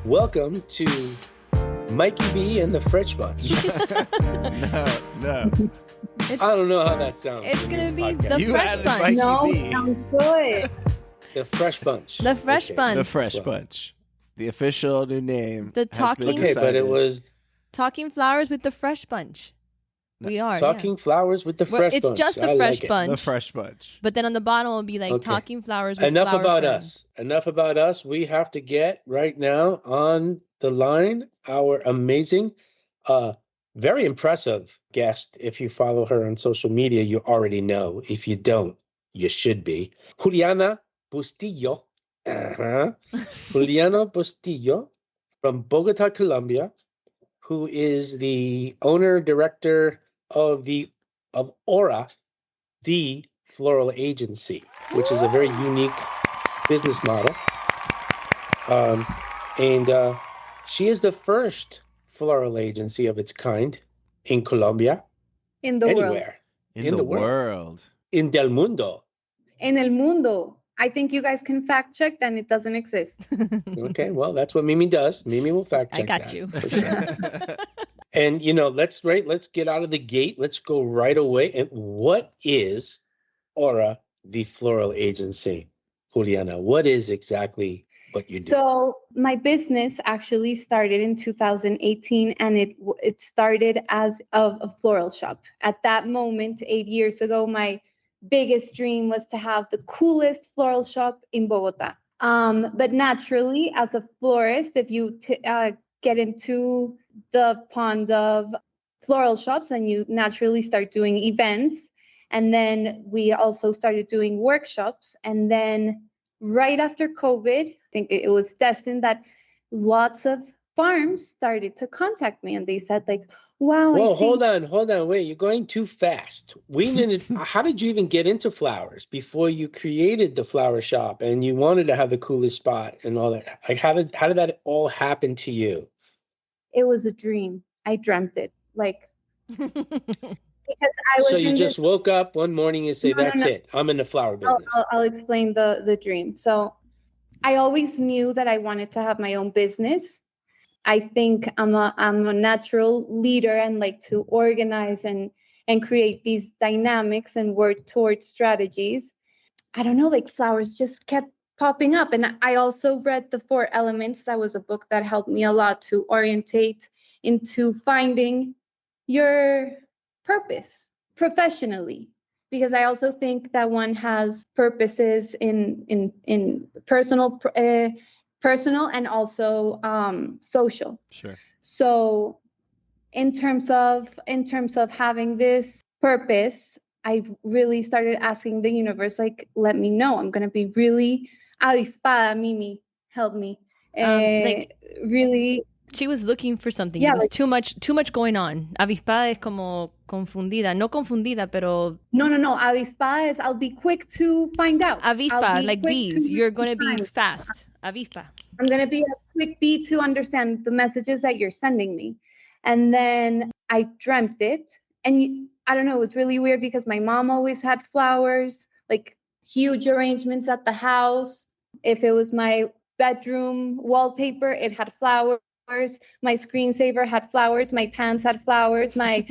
Welcome to Mikey B and the Fresh Bunch. No. I don't know how that sounds. It's going to be podcast. the You Fresh added Bunch. Mikey No, B. sounds good. The Fresh Bunch. The Fresh Bunch. The Fresh Well. Bunch. The official new name. The has been talking- Okay, but it decided. was Talking Flowers with the Fresh Bunch. We are. Talking Flowers with the Well, Fresh it's Bunch. just the I Fresh like it. Bunch. The Fresh Bunch. But then on the bottom will be like Okay. Talking Flowers with Enough Flower about Friends. us. Enough about us. We have to get right now on the line our amazing, very impressive guest. If you follow her on social media, you already know. If you don't, you should be. Juliana Bustillo. Juliana Bustillo from Bogota, Colombia, who is the owner director of Ora, the Floral Agency, which is a very unique business model. And she is the first floral agency of its kind in Colombia, In the world. anywhere, In the world. in Del Mundo. In el mundo. I think you guys can fact check that it doesn't exist. Okay, well, that's what Mimi does. Mimi will fact I check got that, you. for sure. And let's get out of the gate. Let's go right away. And what is Ora the Floral Agency, Juliana? What is exactly what you do? So my business actually started in 2018, and it started as a floral shop. At that moment, 8 years ago, my biggest dream was to have the coolest floral shop in Bogota. But naturally, as a florist, if you get into the pond of floral shops, and you naturally start doing events. And then we also started doing workshops. And then right after COVID, I think it was destined that lots of farms started to contact me, and they said like, wow, Whoa, I see. hold on. Wait, you're going too fast. How did you even get into flowers before you created the flower shop and you wanted to have the coolest spot and all that? Like, how did that all happen to you? It was a dream. I dreamt it. Like, because I was So you in just woke up one morning and say, No, no, that's no. it. I'm in the flower I'll, business. I'll explain the dream. So I always knew that I wanted to have my own business. I think I'm a natural leader and like to organize and create these dynamics and work towards strategies. I don't know, like flowers just kept popping up. And I also read The 4 Elements. That was a book that helped me a lot to orientate into finding your purpose professionally, because I also think that one has purposes in personal and also social. Sure. So in terms of having this purpose, I really started asking the universe, like, let me know. I'm gonna be really avispada, Mimi, help me. Really. She was looking for something. Yeah, It was like- too much going on. Avispada es como confundida. No confundida, pero No. Avispada is I'll be quick to find out. I'll avispa, be like quick bees. to You're going to be find. fast. Avispa. I'm going to be a quick bee to understand the messages that you're sending me. And then I dreamt it. And I don't know, it was really weird because my mom always had flowers, like huge arrangements at the house. If it was my bedroom wallpaper, it had flowers. My screensaver had flowers. My pants had flowers. My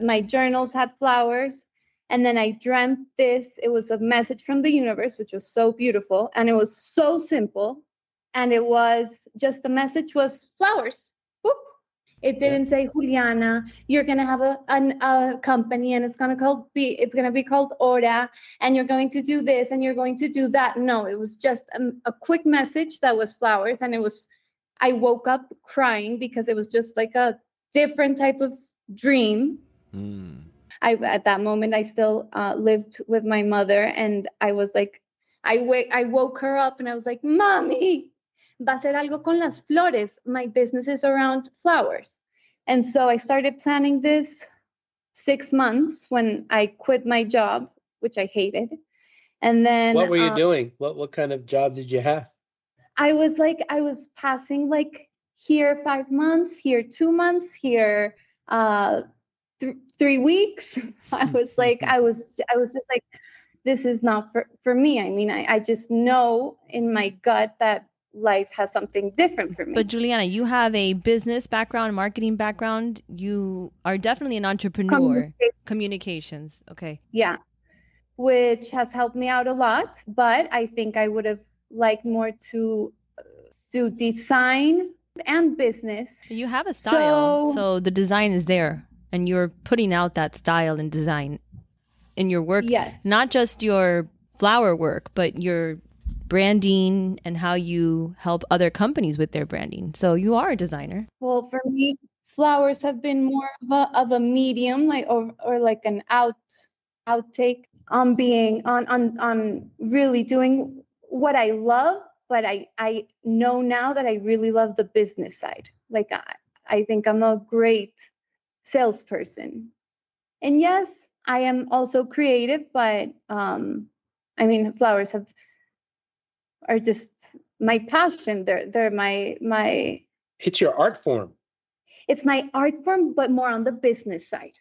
my journals had flowers. And then I dreamt this. It was a message from the universe, which was so beautiful. And it was so simple. And it was just the message was flowers. Whoop. It didn't say, Juliana, you're going to have a company and it's going to be called Ora, and you're going to do this and you're going to do that. No, it was just a quick message that was flowers. And I woke up crying because it was just like a different type of dream. At that moment, I still lived with my mother, and I was like, I woke her up and I was like, Mommy, va a hacer algo con las flores. My business is around flowers. And so I started planning this 6 months when I quit my job, which I hated. And then What were you doing? What kind of job did you have? I was passing like here 5 months, here 2 months, here 3 weeks. I was just like, this is not for me. I mean, I just know in my gut that life has something different for me. But Juliana, you have a business background, marketing background. You are definitely an entrepreneur. Communications. Okay. Yeah, which has helped me out a lot. But I think I would have liked more to do design and business. You have a style. So the design is there, and you're putting out that style and design in your work. Yes. Not just your flower work, but your branding and how you help other companies with their branding. So you are a designer. Well, for me, flowers have been more of a medium, like or like an outtake on being on really doing what I love. But I know now that I really love the business side. Like I think I'm a great salesperson. And yes, I am also creative, but I mean, flowers are just my passion. They're my. It's your art form. It's my art form, but more on the business side.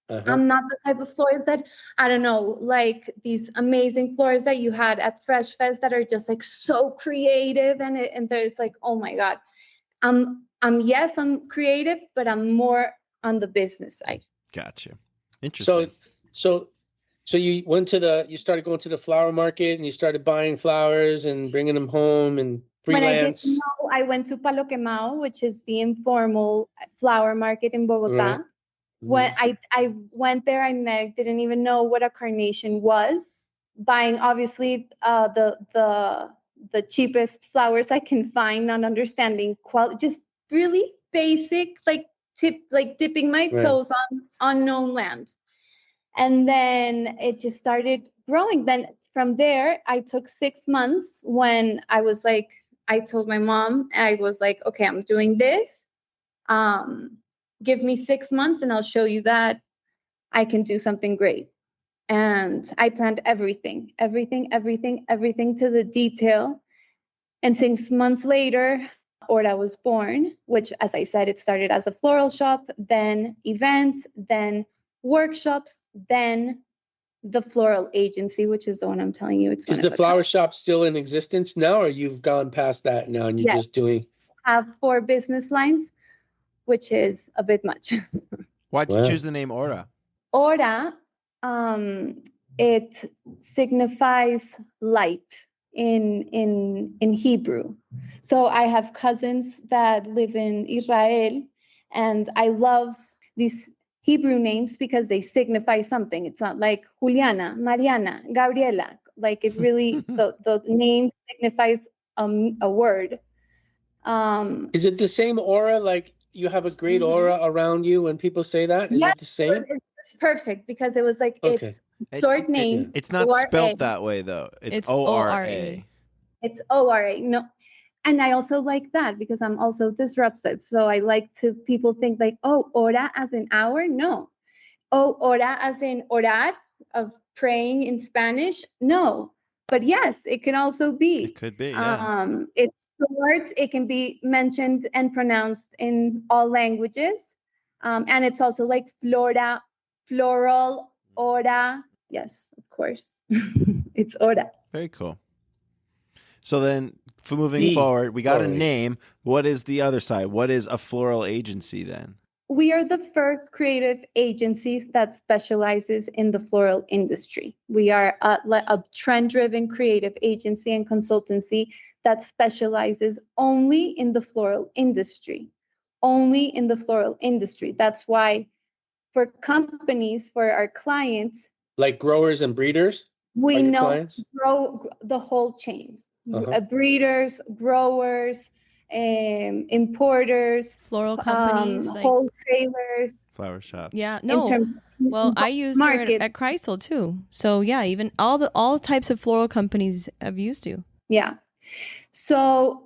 I'm not the type of florist that, I don't know, like these amazing florists that you had at Fresh Fest that are just like so creative and there's like, oh my God. Yes, I'm creative, but I'm more on the business side. Gotcha. Interesting. So you you started going to the flower market and you started buying flowers and bringing them home and freelance. When I didn't know, I went to Palo Quemado, which is the informal flower market in Bogota. Right. When I went there and I didn't even know what a carnation was, buying obviously the cheapest flowers I can find, not understanding quality, just really basic, like dipping my toes on unknown land. And then it just started growing. Then from there, I took 6 months when I was like, I told my mom, I was like, okay, I'm doing this. Give me 6 months and I'll show you that I can do something great. And I planned everything to the detail. And 6 months later, Ora was born, which, as I said, it started as a floral shop, then events, then workshops, then the floral agency, which is the one I'm telling you. Is the flower shop still in existence now, or you've gone past that now and you're just doing? I have 4 business lines, which is a bit much. Why'd you choose the name Ora? Ora, it signifies light in Hebrew. So I have cousins that live in Israel, and I love these Hebrew names because they signify something. It's not like Juliana, Mariana, Gabriela. Like it really, the name signifies a word. Is it the same aura? Like you have a great aura around you when people say that? Is it the same? It's perfect because it was like it's short name. It's not spelled that way though. It's O-R-A. It's O-R-A. No. And I also like that because I'm also disruptive. So I like to people think like, oh, hora as in hour? No. Oh, hora as in orar, of praying in Spanish? No. But yes, it can also be. It could be, yeah. It's short. It can be mentioned and pronounced in all languages. And it's also like flora, floral, ora. Yes, of course. It's ora. Very cool. So then, for moving forward, we got a name. What is the other side? What is a floral agency then? We are the first creative agency that specializes in the floral industry. We are a trend-driven creative agency and consultancy that specializes only in the floral industry. Only in the floral industry. That's why for companies, for our clients, like growers and breeders, we know grow the whole chain. Breeders, growers, importers, floral companies, wholesalers, flower shops. Yeah, no. Well, I used her at Chrysler too. So yeah, even all types of floral companies have used you. Yeah. So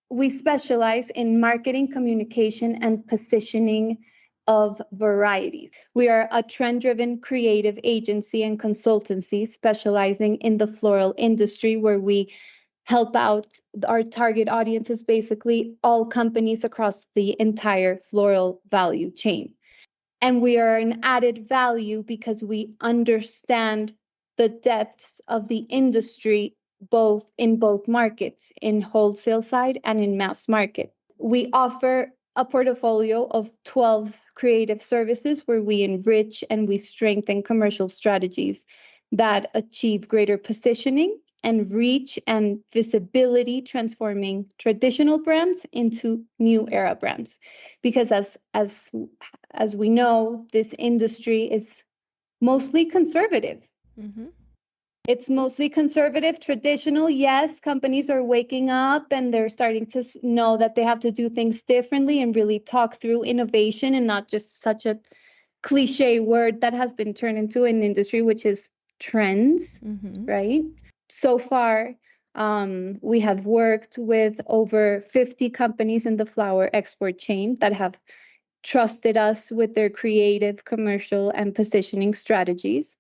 we specialize in marketing, communication, and positioning of varieties. We are a trend-driven creative agency and consultancy specializing in the floral industry, where we help out our target audiences, basically all companies across the entire floral value chain. And we are an added value because we understand the depths of the industry both markets, in wholesale side and in mass market. We offer a portfolio of 12 creative services where we enrich and we strengthen commercial strategies that achieve greater positioning and reach and visibility, transforming traditional brands into new era brands. Because as we know, this industry is mostly conservative. Mm-hmm. It's mostly conservative, traditional. Yes, companies are waking up and they're starting to know that they have to do things differently and really talk through innovation and not just such a cliche word that has been turned into an industry, which is trends, right? So far, we have worked with over 50 companies in the flower export chain that have trusted us with their creative, commercial, and positioning strategies.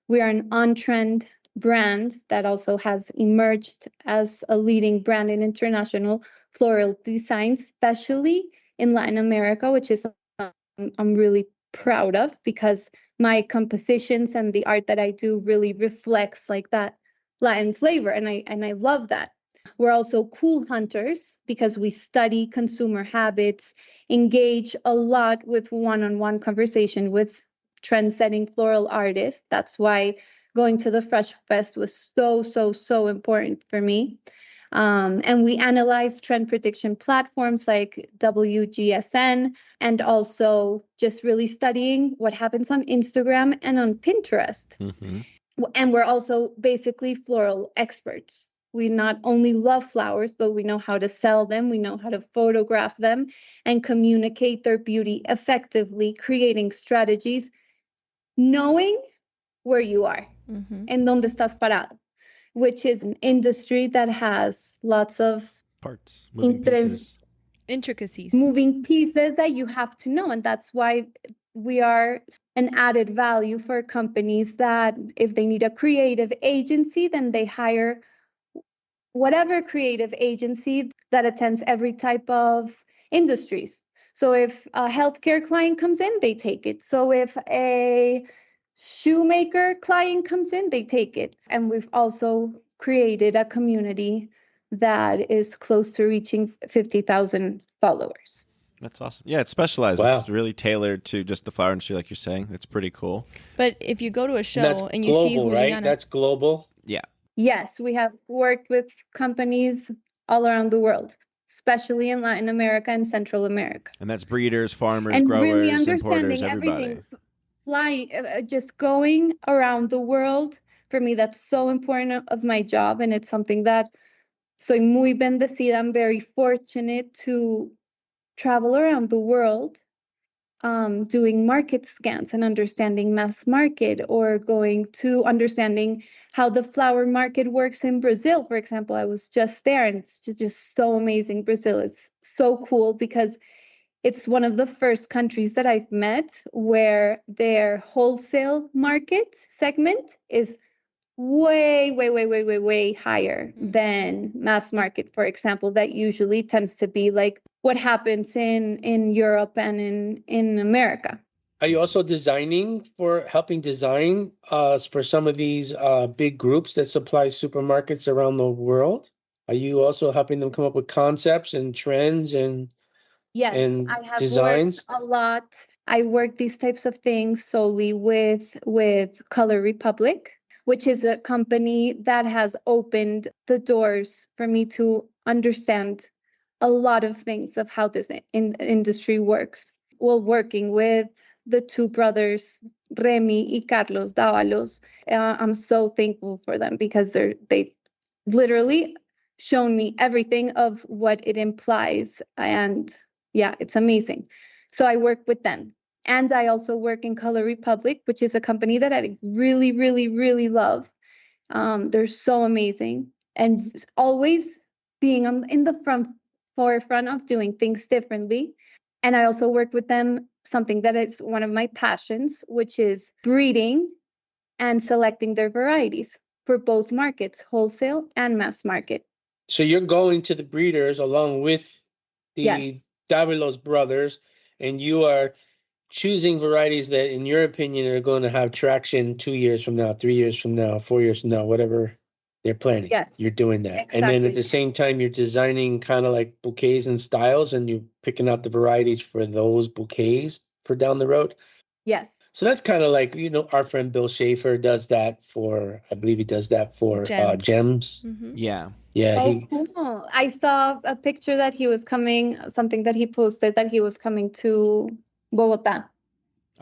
We are an on-trend brand that also has emerged as a leading brand in international floral design, especially in Latin America, which is I'm really proud of, because my compositions and the art that I do really reflects like that Latin flavor, and I love that. We're also cool hunters because we study consumer habits, engage a lot with one-on-one conversation with trend-setting floral artists. That's why going to the Fresh Fest was so important for me. And we analyze trend prediction platforms like WGSN, and also just really studying what happens on Instagram and on Pinterest. And we're also basically floral experts. We not only love flowers, but we know how to sell them. We know how to photograph them and communicate their beauty effectively, creating strategies, knowing where you are, en donde estás parado, which is an industry that has lots of parts, moving pieces, intricacies, moving pieces that you have to know. And that's why we are an added value for companies that if they need a creative agency, then they hire whatever creative agency that attends every type of industries. So if a healthcare client comes in, they take it. So if a shoemaker client comes in, they take it. And we've also created a community that is close to reaching 50,000 followers. That's awesome. Yeah, it's specialized. Wow. It's really tailored to just the flower industry, like you're saying. That's pretty cool. But if you go to a show and you global, see Juliana, right? That's global. Yeah. Yes, we have worked with companies all around the world, especially in Latin America and Central America. And that's breeders, farmers, and growers, really importers, understanding everybody. everything. Flying, just going around the world, for me, that's so important of my job. And it's something that soy muy bendecida. I'm very fortunate to travel around the world, doing market scans and understanding mass market, or going to understanding how the flower market works in Brazil. For example, I was just there, and it's just so amazing. Brazil is so cool because it's one of the first countries that I've met where their wholesale market segment is way higher than mass market, for example. That usually tends to be like what happens in Europe and in America. Are you also helping design for some of these big groups that supply supermarkets around the world? Are you also helping them come up with concepts and trends and Yes, I have designs? worked a lot. I work these types of things solely with Color Republic, which is a company that has opened the doors for me to understand a lot of things of how this industry works. Well, working with the two brothers, Remy y Carlos Dávalos, I'm so thankful for them because they've literally shown me everything of what it implies. And yeah, it's amazing. So I work with them. And I also work in Color Republic, which is a company that I really love. They're so amazing and always being in the forefront of doing things differently. And I also work with them, something that is one of my passions, which is breeding and selecting their varieties for both markets, wholesale and mass market. So you're going to the breeders along with the Yes. Dávalos brothers, and you are choosing varieties that, in your opinion, are going to have traction 2 years from now, 3 years from now, 4 years from now, whatever They're planning. Yes, You're doing that. exactly. And then at the same time, you're designing kind of like bouquets and styles, and you're picking out the varieties for those bouquets for down the road. Yes. So that's kind of like, our friend Bill Schaefer does that for, I believe he does that for Gems. Mm-hmm. Yeah. Yeah. Cool. I saw a picture that he was coming, something that he posted that he was coming to Bogota.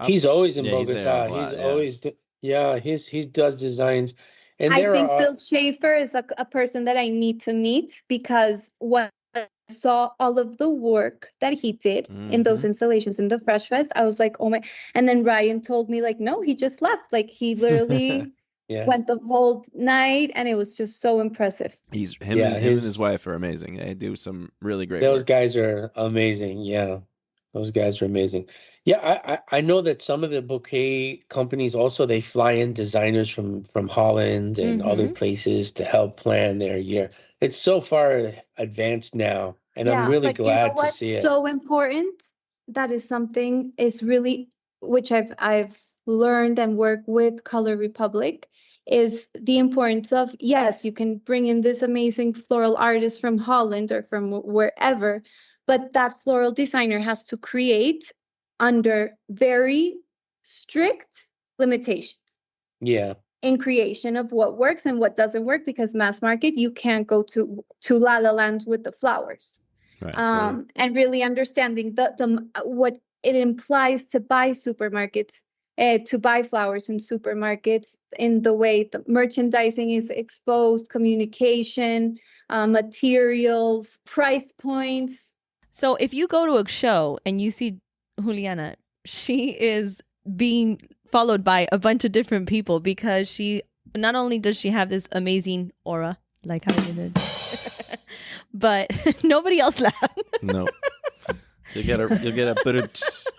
He's always in He's there Bogota. a lot, He does designs. And I think Bill Schaefer is a person that I need to meet, because when I saw all of the work that he did in those installations in the Fresh Fest, I was like, oh my. And then Ryan told me, like, no, he just left. Like, he literally went the whole night, and it was just so impressive. Him and his wife are amazing. They do some really great Those work. guys are amazing. Yeah. Those guys are amazing. Yeah, I know that some of the bouquet companies also, they fly in designers from Holland and other places to help plan their year. It's so far advanced now, and I'm really glad to see it. So important. That is something is really, which I've learned and worked with Color Republic, is the importance of, yes, you can bring in this amazing floral artist from Holland or from wherever, but that floral designer has to create under very strict limitations. Yeah. In creation of what works and what doesn't work, because mass market, you can't go to La La Land with the flowers. Right. And really understanding the what it implies to buy supermarkets, to buy flowers in supermarkets, in the way the merchandising is exposed, communication, materials, price points. So if you go to a show and you see Juliana, she is being followed by a bunch of different people, because she not only does she have this amazing aura, like how you did, but nobody else laughed. No. You'll get a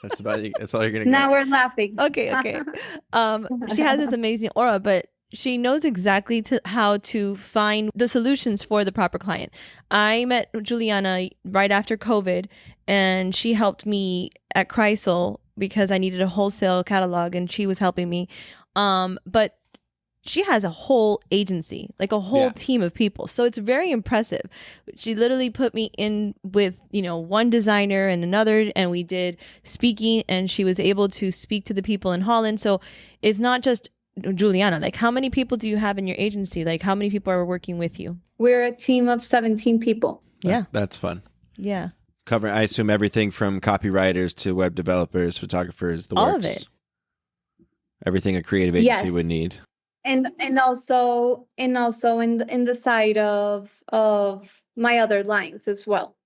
that's about it. That's all you're gonna get. Now we're laughing. Okay. She has this amazing aura, but she knows exactly how to find the solutions for the proper client. I met Juliana right after COVID, and she helped me at Chrysler because I needed a wholesale catalog, and she was helping me. But she has a whole agency, like a whole team of people. So it's very impressive. She literally put me in with, one designer and another, and we did speaking, and she was able to speak to the people in Holland. So it's not just Juliana. Like, how many people do you have in your agency? Like, how many people are working with you? We're a team of 17 people. Yeah. That's fun. Yeah. Covering, I assume, everything from copywriters to web developers, photographers, the all works. Of it. Everything a creative agency would need. And also in the side of my other lines as well.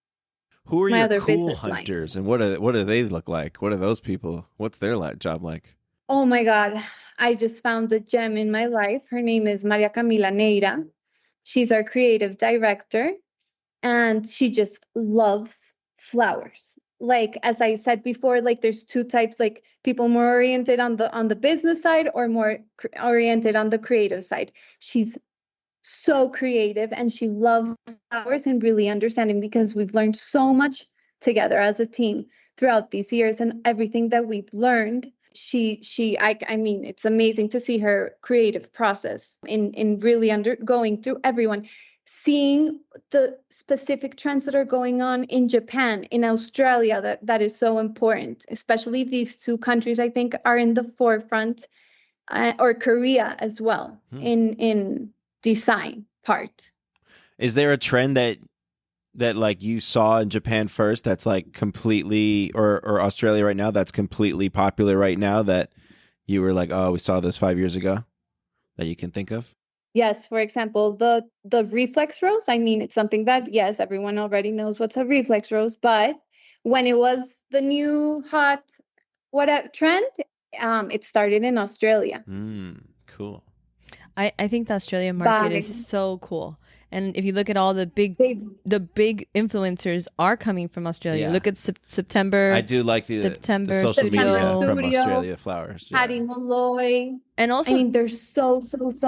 Who are your cool hunters, and what do they look like? What are those people? What's their job like? Oh my God. I just found a gem in my life. Her name is Maria Camila Neira. She's our creative director, and she just loves flowers. Like, as I said before, like, there's two types, like people more oriented on the business side or more oriented on the creative side. She's so creative, and she loves flowers and really understanding, because we've learned so much together as a team throughout these years, and everything that we've learned. I mean, it's amazing to see her creative process in really going through everyone, seeing the specific trends that are going on in Japan, in Australia, that is so important, especially these two countries, I think, are in the forefront, or Korea as well, in design part. Is there a trend that like you saw in Japan first that's like completely, or Australia right now that's completely popular right now, that you were like, oh, we saw this 5 years ago, that you can think of? Yes, for example, the reflex rose. I mean, it's something that, yes, everyone already knows what's a reflex rose, but when it was the new hot trend, it started in Australia. Cool. I think the Australian market is so cool. And if you look at all the big influencers are coming from Australia. Yeah. Look at September. I do like the social media from Australia flowers. Yeah. Patty Malloy. And also, I mean, there's so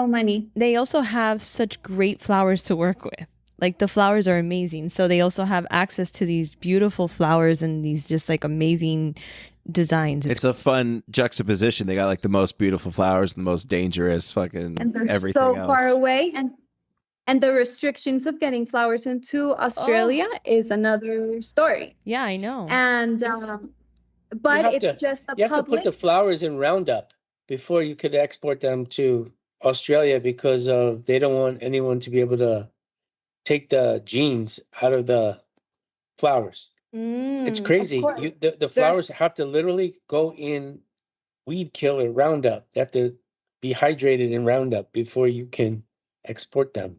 many. They also have such great flowers to work with. Like, the flowers are amazing. So they also have access to these beautiful flowers and these just like amazing designs. It's a fun juxtaposition. They got like the most beautiful flowers and the most dangerous fucking and they're everything so else. far away, and And the restrictions of getting flowers into Australia is another story. Yeah, I know. And but it's just the you have to put the flowers in Roundup before you could export them to Australia, because of they don't want anyone to be able to take the genes out of the flowers. It's crazy. The flowers have to literally go in weed killer Roundup. They have to be hydrated in Roundup before you can export them.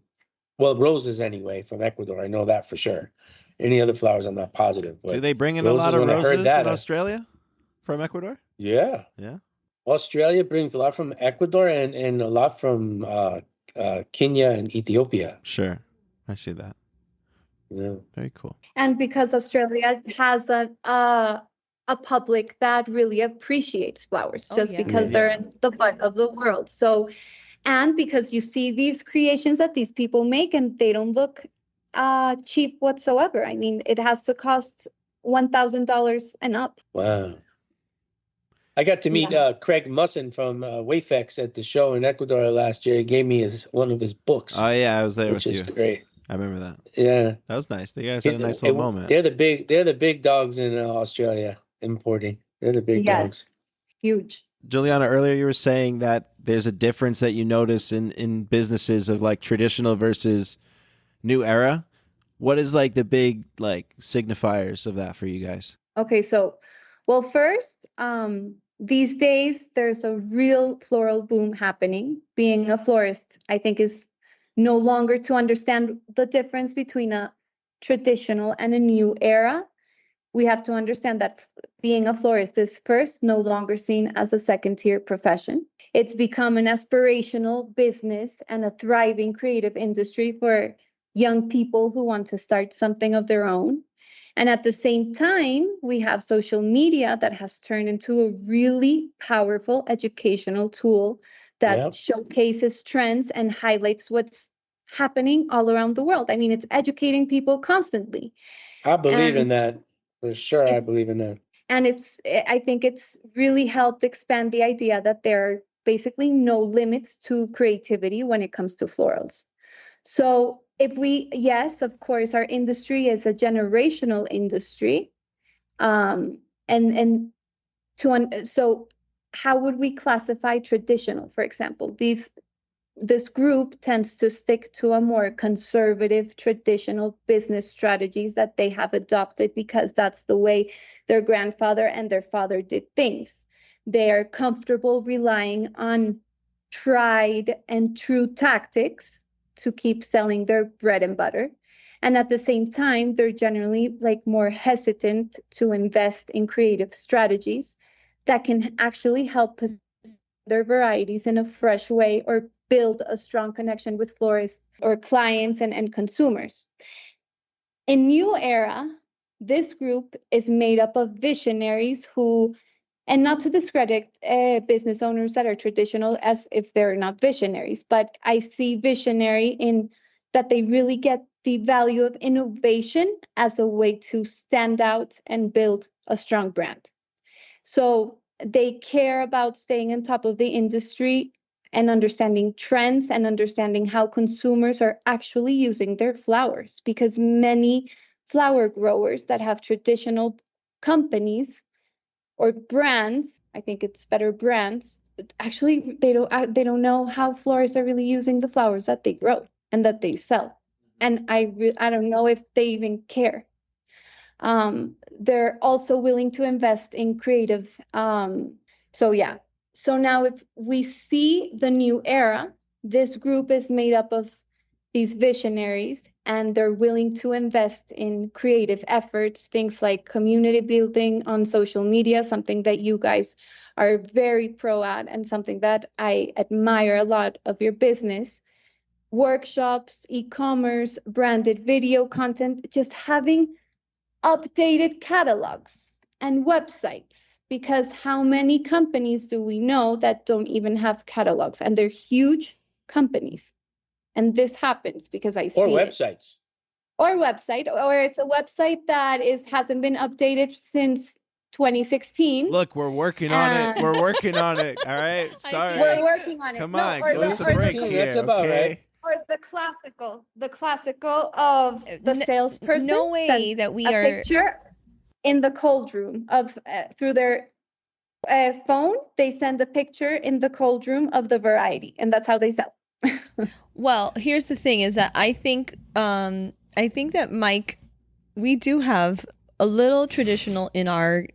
Well, roses anyway from Ecuador. I know that for sure. Any other flowers, I'm not positive. Do they bring in a lot of roses in Australia from Ecuador? Yeah. Yeah. Australia brings a lot from Ecuador and a lot from Kenya and Ethiopia. Sure. I see that. Yeah. Very cool. And because Australia has a public that really appreciates flowers, just because they're in the butt of the world. So, and because you see these creations that these people make and they don't look cheap whatsoever. I mean, it has to cost $1,000 and up. Wow. I got to meet Craig Musson from Wayfex at the show in Ecuador last year. He gave me one of his books. Oh yeah, I was there with you. Which is great. I remember that. Yeah, that was nice. You guys had a nice little moment. They're the big dogs in Australia importing. They're the big dogs. Huge. Juliana, earlier you were saying that there's a difference that you notice in businesses of like traditional versus new era. What is like the big like signifiers of that for you guys? Okay, so well, first, these days there's a real floral boom happening. Being a florist, I think, is no longer to understand the difference between a traditional and a new era. We have to understand that being a florist is first no longer seen as a second-tier profession. It's become an aspirational business and a thriving creative industry for young people who want to start something of their own. And at the same time, we have social media that has turned into a really powerful educational tool that showcases trends and highlights what's happening all around the world. I mean, it's educating people constantly. I believe in that. For sure, I believe in that. And I think it's really helped expand the idea that there are basically no limits to creativity when it comes to florals. So yes, of course, our industry is a generational industry. So how would we classify traditional, for example? This group tends to stick to a more conservative, traditional business strategies that they have adopted because that's the way their grandfather and their father did things. They are comfortable relying on tried and true tactics to keep selling their bread and butter. And at the same time, they're generally like more hesitant to invest in creative strategies that can actually help their varieties in a fresh way or build a strong connection with florists or clients and consumers. In New Era, this group is made up of visionaries who, and not to discredit business owners that are traditional as if they're not visionaries, but I see visionary in that they really get the value of innovation as a way to stand out and build a strong brand. So they care about staying on top of the industry and understanding trends and understanding how consumers are actually using their flowers, because many flower growers that have traditional companies or brands, I think it's better brands, actually they don't know how florists are really using the flowers that they grow and that they sell. And I don't know if they even care. They're also willing to invest in creative. So now if we see the new era, this group is made up of these visionaries, and they're willing to invest in creative efforts, things like community building on social media, something that you guys are very pro at and something that I admire a lot of your business. Workshops, e-commerce, branded video content, just having updated catalogs and websites, because how many companies do we know that don't even have catalogs, and they're huge companies? And this happens because I see websites. Or it's a website that hasn't been updated since 2016. Look, we're working on it. We're working on it. All right. Sorry. We're working on it. Come on. Give us a break. That's about right. Or the classical of the salesperson No way sends that we a are. picture in the cold room of through their phone. They send a picture in the cold room of the variety, and that's how they sell. Well, here's the thing: is that I think that Mike, we do have a little traditional in our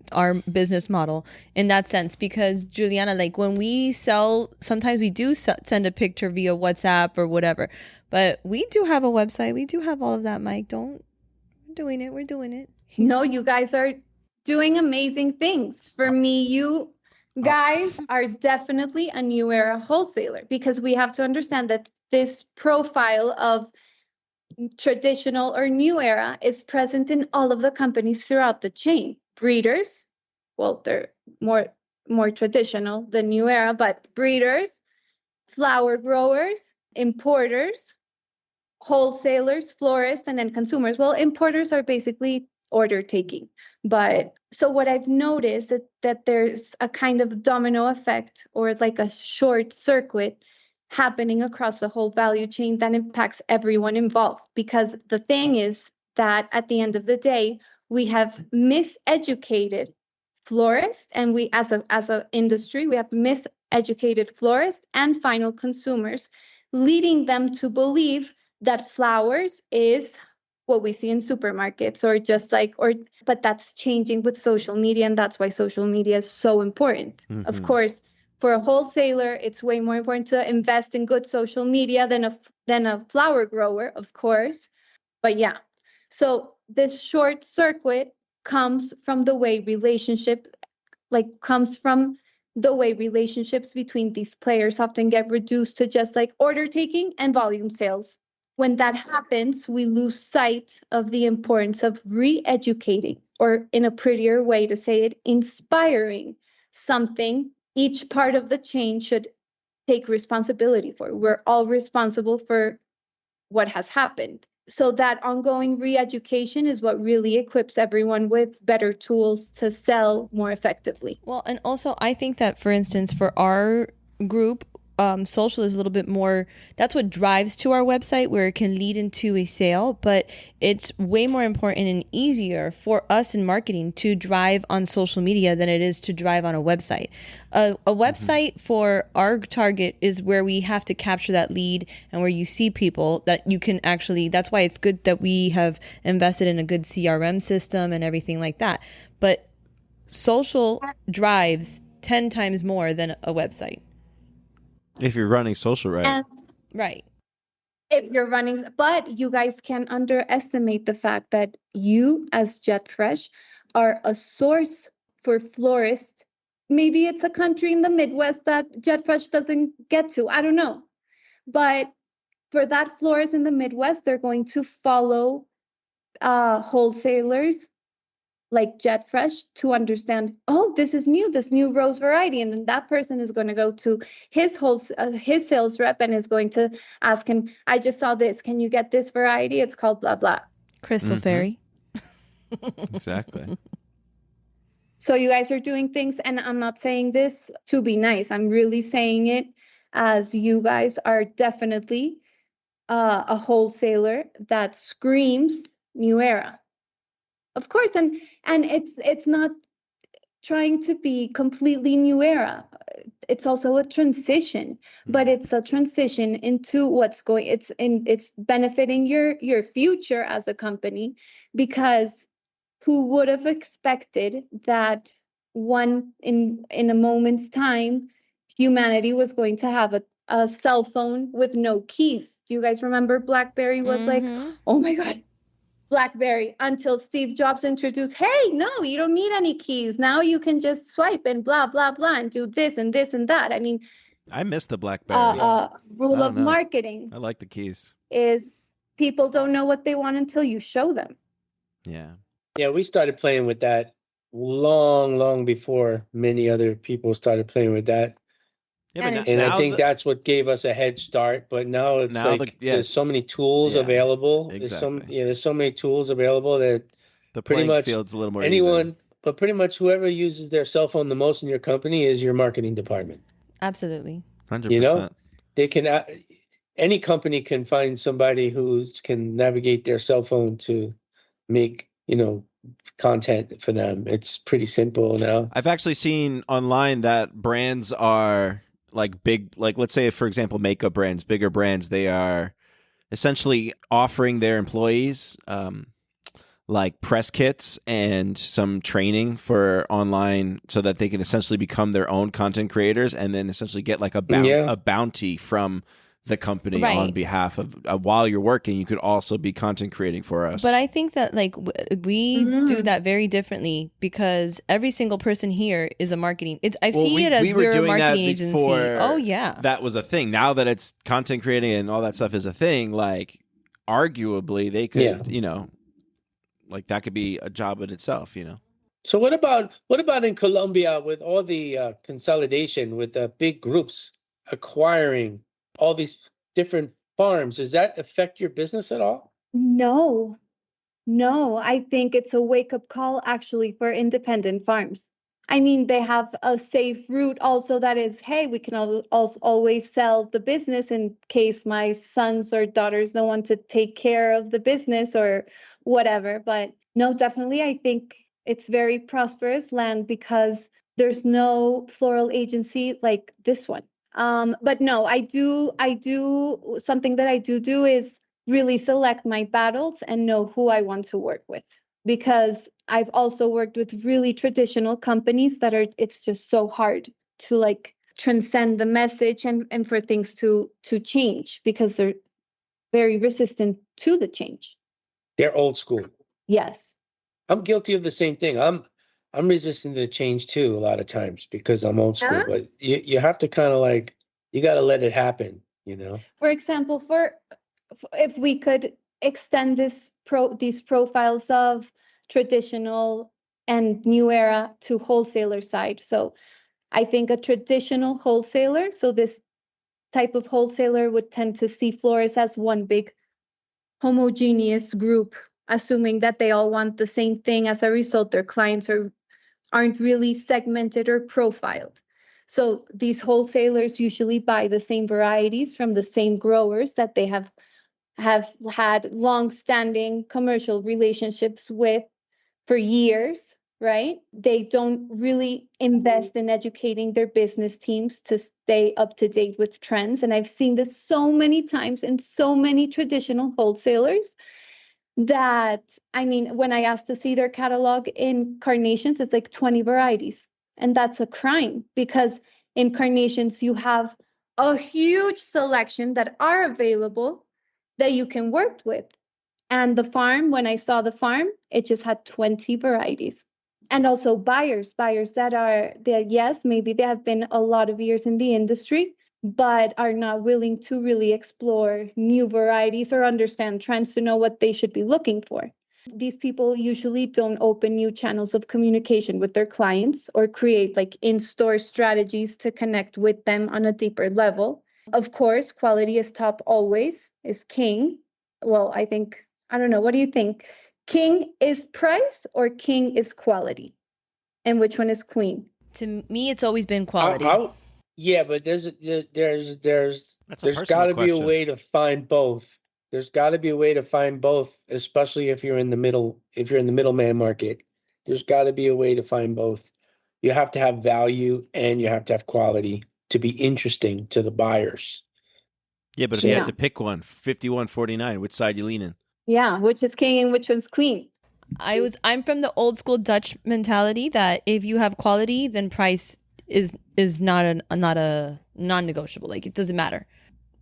business model in that sense, because Juliana, like when we sell, sometimes we do send a picture via WhatsApp or whatever, but we do have a website. We do have all of that, Mike. We're doing it. We're doing it. No, you guys are doing amazing things. For me, you guys are definitely a new era wholesaler, because we have to understand that this profile of traditional or new era is present in all of the companies throughout the chain. Breeders, well, they're more traditional than new era, but breeders, flower growers, importers, wholesalers, florists, and then consumers. Well, importers are basically order taking. But so what I've noticed that there's a kind of domino effect, or like a short circuit happening across the whole value chain that impacts everyone involved. Because the thing is that at the end of the day, we have miseducated florists, and we as a industry, we have miseducated florists and final consumers, leading them to believe that flowers is what we see in supermarkets, or just like, but that's changing with social media, and that's why social media is so important. Of course, for a wholesaler, it's way more important to invest in good social media than a flower grower, of course. But yeah, so this short circuit comes from the way relationships between these players often get reduced to just like order taking and volume sales. When that happens, we lose sight of the importance of re-educating, or in a prettier way to say it, inspiring something each part of the chain should take responsibility for. We're all responsible for what has happened. So that ongoing re-education is what really equips everyone with better tools to sell more effectively. Well, and also I think that, for instance, for our group, social is a little bit more, that's what drives to our website, where it can lead into a sale, but it's way more important and easier for us in marketing to drive on social media than it is to drive on a website. A website for our target is where we have to capture that lead, and where you see people that you can actually, that's why it's good that we have invested in a good CRM system and everything like that. But social drives 10 times more than a website. If you're running social right. And right. If you're running, but you guys can't underestimate the fact that you, as Jet Fresh, are a source for florists. Maybe it's a country in the Midwest that Jet Fresh doesn't get to. I don't know. But for that florist in the Midwest, they're going to follow wholesalers like Jet Fresh to understand, oh, this new rose variety. And then that person is going to go to his sales rep and is going to ask him, I just saw this. Can you get this variety? It's called blah, blah. Crystal Fairy. Exactly. So you guys are doing things, and I'm not saying this to be nice. I'm really saying it as you guys are definitely a wholesaler that screams new era. Of course, and it's not trying to be completely new era. It's also a transition, but it's a transition into it's benefiting your future as a company, because who would have expected that in a moment's time humanity was going to have a cell phone with no keys? Do you guys remember BlackBerry was like, oh my God, BlackBerry, until Steve Jobs introduced, hey, no, you don't need any keys. Now you can just swipe and blah, blah, blah, and do this and this and that. I mean, I miss the BlackBerry. Rule of marketing. I like the keys. Is people don't know what they want until you show them. Yeah. Yeah, we started playing with that long before many other people started playing with that. Yeah, and I think that's what gave us a head start. But now it's there's so many tools available. Exactly. There's so many tools available that the pretty much field's a little more anyone, even. But pretty much whoever uses their cell phone the most in your company is your marketing department. Absolutely. 100%. You know, they can, any company can find somebody who can navigate their cell phone to make, content for them. It's pretty simple now. I've actually seen online that brands are like big, like let's say, for example, makeup brands, bigger brands, they are essentially offering their employees like press kits and some training for online so that they can essentially become their own content creators and then essentially get like a bounty from the company on behalf of while you're working. You could also be content creating for us. But I think that like we do that very differently because every single person here is a marketing. I see it as we're a marketing agency. Oh yeah, that was a thing. Now that it's content creating and all that stuff is a thing, like arguably they could, like that could be a job in itself, So what about in Colombia with all the consolidation with the big groups acquiring all these different farms? Does that affect your business at all? No, I think it's a wake-up call actually for independent farms. I mean, they have a safe route also that is, hey, we can also always sell the business in case my sons or daughters don't want to take care of the business or whatever. But no, definitely, I think it's very prosperous land because there's no floral agency like this one. But no, I do something that I do is really select my battles and know who I want to work with, because I've also worked with really traditional companies that it's just so hard to like transcend the message and for things to change because they're very resistant to the change. They're old school. Yes. I'm guilty of the same thing. I'm resistant to change too a lot of times because I'm old school, but you have to kind of like, you got to let it happen, For example, if we could extend these profiles of traditional and new era to wholesaler side. So I think a traditional wholesaler, so this type of wholesaler would tend to see florists as one big homogeneous group, assuming that they all want the same thing. As a result, their clients aren't really segmented or profiled. So these wholesalers usually buy the same varieties from the same growers that they have had long-standing commercial relationships with for years, right? They don't really invest in educating their business teams to stay up to date with trends. And I've seen this so many times in so many traditional wholesalers that, I mean, when I asked to see their catalog in carnations, it's like 20 varieties. And that's a crime because in carnations, you have a huge selection that are available that you can work with. And the farm, when I saw the farm, it just had 20 varieties. And also buyers that yes, maybe they have been a lot of years in the industry, but are not willing to really explore new varieties or understand trends to know what they should be looking for. These people usually don't open new channels of communication with their clients or create like in-store strategies to connect with them on a deeper level. Of course, quality is top always, is king. Well, I don't know. What do you think? King is price or king is quality? And which one is queen? To me, it's always been quality. Yeah, but there's got to be a way to find both. There's got to be a way to find both, especially if you're in the middleman market. There's got to be a way to find both. You have to have value and you have to have quality to be interesting to the buyers. Yeah, but if you had to pick one, 51-49, which side you leaning? Yeah, which is king and which one's queen? I'm from the old school Dutch mentality that if you have quality, then price is not a non-negotiable. Like it doesn't matter.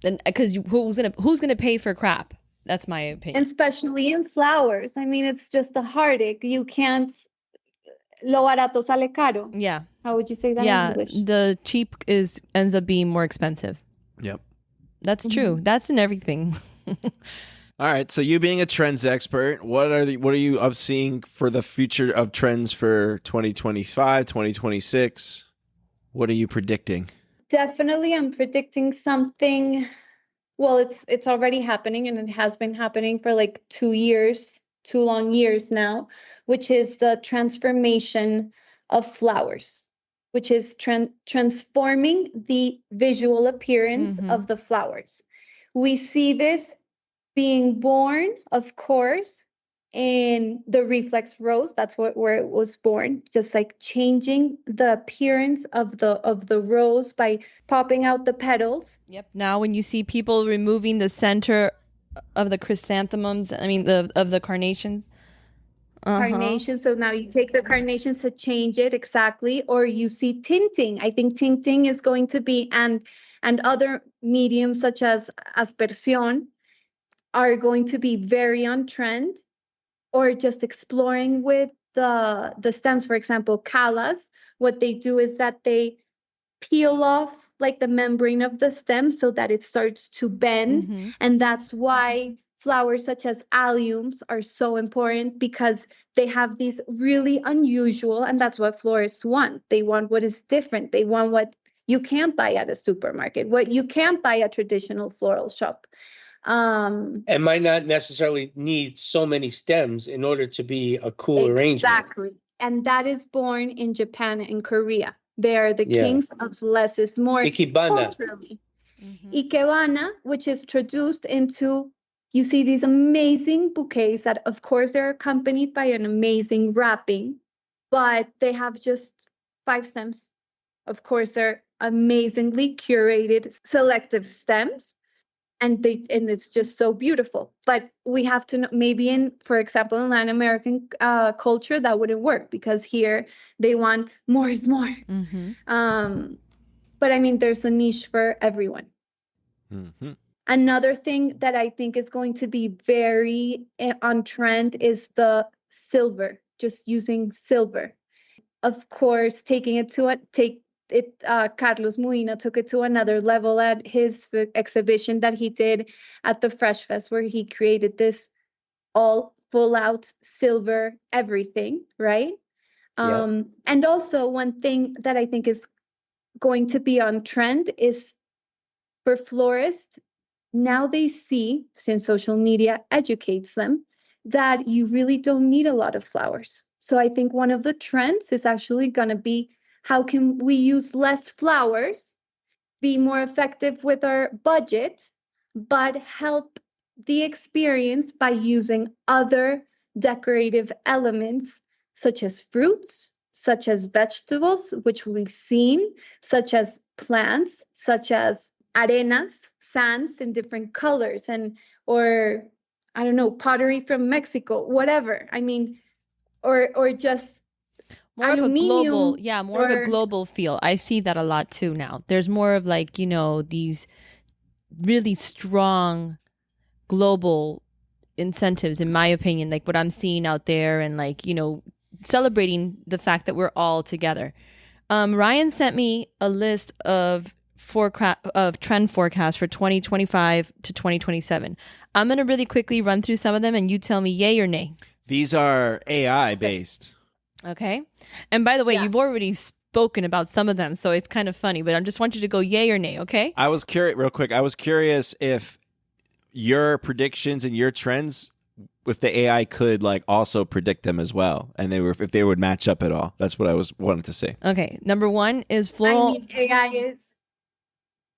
Then because who's gonna pay for crap? That's my opinion. And especially in flowers. I mean, it's just a heartache. You can't. Lo barato sale caro. Yeah. How would you say that in English? The cheap ends up being more expensive. Yep. That's true. That's in everything. All right. So you being a trends expert, what are you up seeing for the future of trends for 2025, 2026? What are you predicting? Definitely, I'm predicting something. Well, it's already happening, and it has been happening for like 2 long years now, which is the transformation of flowers, which is transforming the visual appearance of the flowers. We see this being born, of course, in the reflex rose. That's where it was born, just like changing the appearance of the rose by popping out the petals. Yep. Now, when you see people removing the center of the chrysanthemums, of the carnations. Carnation. So now you take the carnations to change it exactly, or you see tinting. I think tinting is going to be, and other mediums such as aspersión are going to be very on trend, or just exploring with the stems. For example, callas, what they do is that they peel off like the membrane of the stem so that it starts to bend. And that's why flowers such as alliums are so important, because they have these really unusual, and that's what florists want. They want what is different. They want what you can't buy at a supermarket, what you can't buy at a traditional floral shop. And might not necessarily need so many stems in order to be a cool arrangement. Exactly. And that is born in Japan and Korea. They are the kings of less is more. Ikebana. Culturally. Ikebana, which is traduced into, you see these amazing bouquets that, of course, they're accompanied by an amazing wrapping, but they have just 5 stems. Of course, they're amazingly curated, selective stems. And it's just so beautiful. But we have to know, maybe for example, in Latin American culture, that wouldn't work, because here they want more is more. But I mean, there's a niche for everyone. Another thing that I think is going to be very on trend is the silver, just using silver. Of course, Carlos Muina took it to another level at his exhibition that he did at the Fresh Fest, where he created this all full out silver everything, right? And also, one thing that I think is going to be on trend is for florists. Now they see, since social media educates them, that you really don't need a lot of flowers. So I think one of the trends is actually going to be, how can we use less flowers, be more effective with our budget, but help the experience by using other decorative elements, such as fruits, such as vegetables, which we've seen, such as plants, such as arenas, sands in different colors, or I don't know, pottery from Mexico, whatever. I mean, or just more of a global, of a global feel. I see that a lot too now. There's more of like, these really strong global incentives, in my opinion, like what I'm seeing out there, and like, celebrating the fact that we're all together. Ryan sent me a list of trend forecasts for 2025 to 2027. I'm going to really quickly run through some of them, and you tell me yay or nay. These are AI based. Okay. And by the way, you've already spoken about some of them, so it's kind of funny, but I just want you to go yay or nay, okay? I was curious if your predictions and your trends, if the AI could like also predict them as well, and if they would match up at all. That's what I wanted to say. Okay. Number 1 is floral. I mean,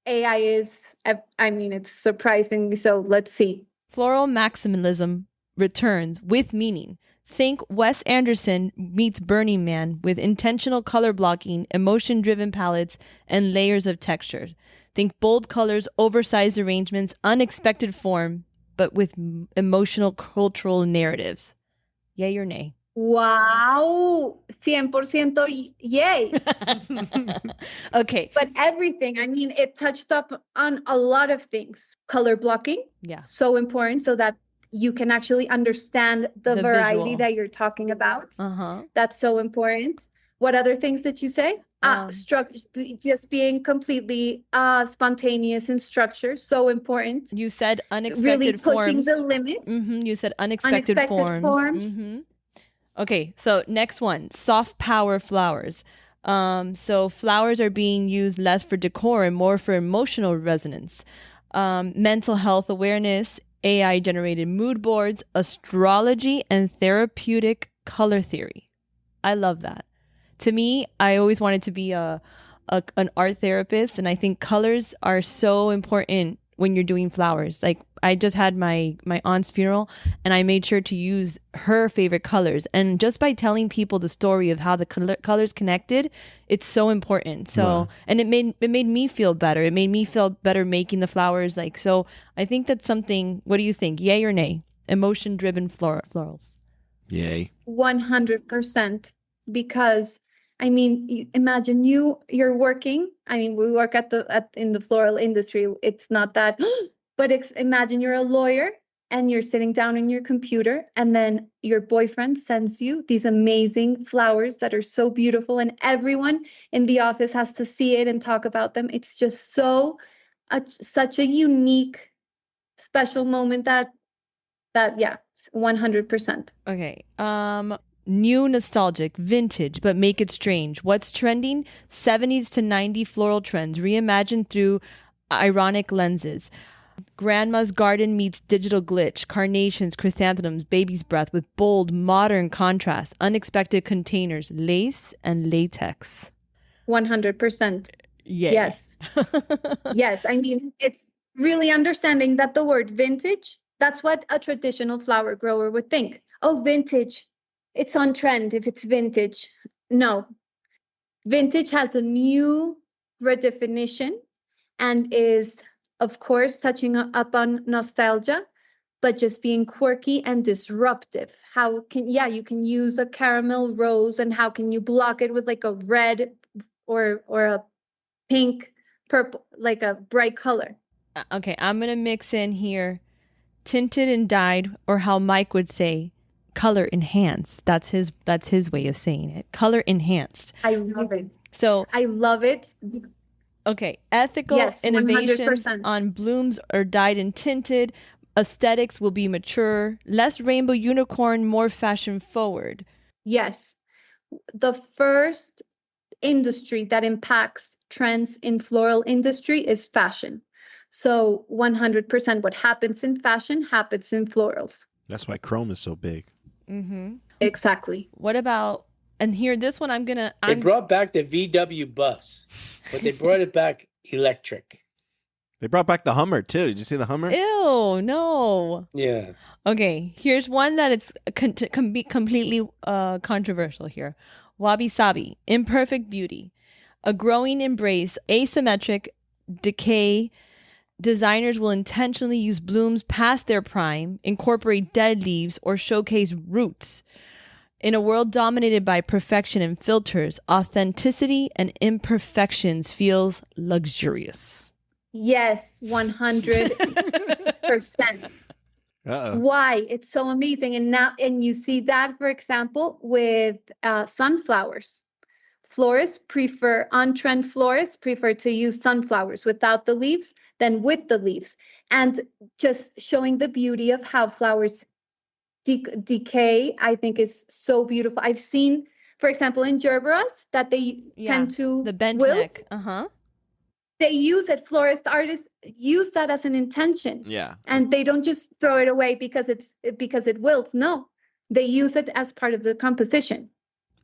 AI is, I mean, it's surprising. So let's see. Floral maximalism returns with meaning. Think Wes Anderson meets Burning Man with intentional color blocking, emotion-driven palettes, and layers of texture. Think bold colors, oversized arrangements, unexpected form, but with emotional cultural narratives. Yay or nay? Wow, 100% yay. Okay. But everything, I mean, it touched up on a lot of things. Color blocking, so important, so that you can actually understand the variety visual that you're talking about. That's so important. What other things did you say? Just being completely spontaneous in structure, so important. You said unexpected really pushing forms. The limits. You said unexpected forms. Okay, so next one, soft power flowers. So flowers are being used less for decor and more for emotional resonance. Mental health awareness, AI generated mood boards, astrology, and therapeutic color theory. I love that. To me, I always wanted to be an art therapist, and I think colors are so important when you're doing flowers. Like I just had my aunt's funeral, and I made sure to use her favorite colors. And just by telling people the story of how the colors connected, it's so important. So, Wow. and it made me feel better. It made me feel better making the flowers. Like, so I think that's something. What do you think? Yay or nay? Emotion driven florals. Yay. 100%. Because I mean, imagine you're working. I mean, we work in the floral industry. It's not that, but imagine you're a lawyer and you're sitting down on your computer, and then your boyfriend sends you these amazing flowers that are so beautiful, and everyone in the office has to see it and talk about them. It's just such a unique, special moment that yeah, 100%. Okay. New nostalgic, vintage, but make it strange. What's trending? 70s to 90 floral trends, reimagined through ironic lenses. Grandma's garden meets digital glitch, carnations, chrysanthemums, baby's breath with bold, modern contrast, unexpected containers, lace and latex. 100%. Yay. Yes. Yes. I mean, it's really understanding that the word vintage, that's what a traditional flower grower would think. Oh, vintage. It's on trend if it's vintage. No. Vintage has a new redefinition and is, of course, touching up on nostalgia, but just being quirky and disruptive. You can use a caramel rose, and how can you block it with like a red or a pink, purple, like a bright color. Okay, I'm going to mix in here tinted and dyed, or how Mike would say, color enhanced. That's his way of saying it. Color enhanced. I love it. So I love it. Okay, ethical Yes, innovations 100%. on blooms are dyed and tinted. Aesthetics will be mature, less rainbow unicorn, more fashion forward. Yes. The first industry that impacts trends in floral industry is fashion. So 100% what happens in fashion happens in florals. That's why chrome is so big. Mm-hmm. Exactly. What about, and here, this one They brought back the VW bus, but they brought it back electric. They brought back the Hummer too. Did you see the Hummer? Ew, no. Yeah. Okay, here's one that it's completely controversial here. Wabi Sabi, imperfect beauty. A growing embrace, asymmetric decay. Designers will intentionally use blooms past their prime, incorporate dead leaves, or showcase roots. In a world dominated by perfection and filters, authenticity and imperfections feels luxurious. Yes, 100%. Uh-oh. Why? It's so amazing. And you see that, for example, with sunflowers. On-trend florists prefer to use sunflowers without the leaves than with the leaves. And just showing the beauty of how flowers decay, I think is so beautiful. I've seen, for example, in gerberas that they tend to the bent wilt. neck. Uh-huh. They use it. Artists use that as an intention. Yeah. And they don't just throw it away because it wilts. No, they use it as part of the composition.